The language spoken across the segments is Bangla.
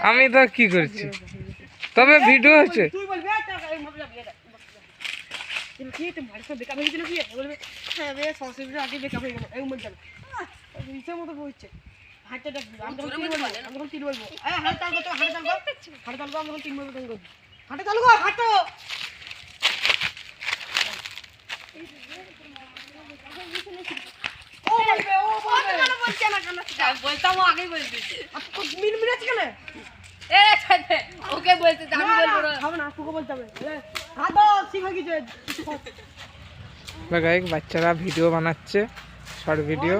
আমি তো কি করছি, তবে ভিডিও হচ্ছে। বাচ্চারা ভিডিও বানাচ্ছে, শর্ট ভিডিও।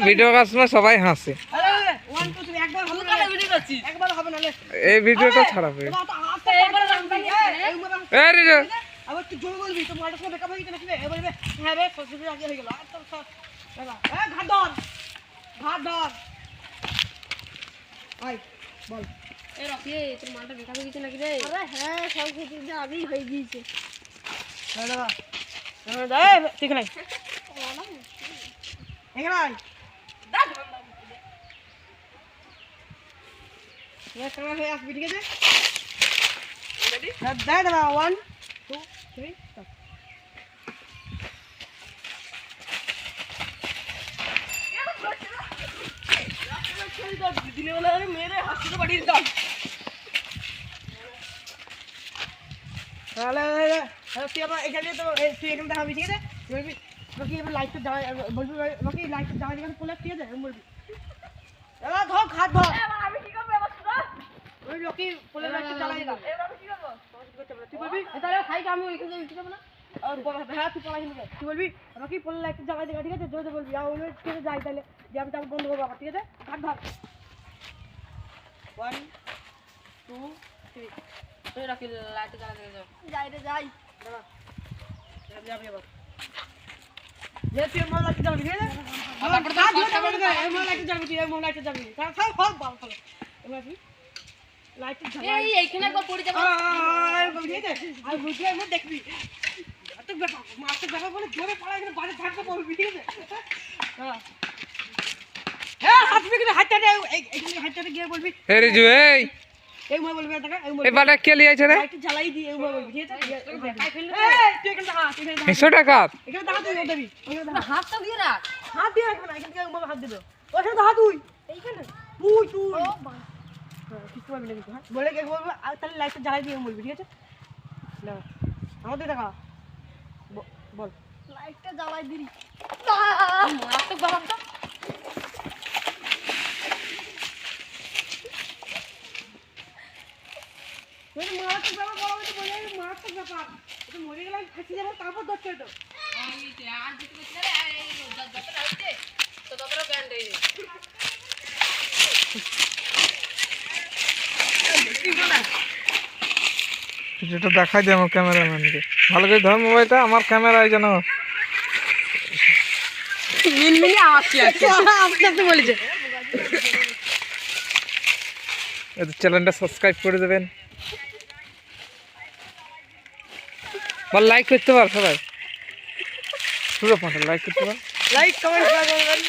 ভিডিও কাজ সবাই হাসে, এই ভিডিওটা খারাপ হয়ে যেটা দেখাই দিই আমার ক্যামেরাম্যানকে, ভালো করে ধর মোবাইলটা, আমার ক্যামেরায় যেন চ্যানেলটা সাবস্ক্রাইব করে দেবেন, বা লাইক করতে পার সবাই, পুরো লাইক করতে পার, লাইক কমেন্ট করবেন।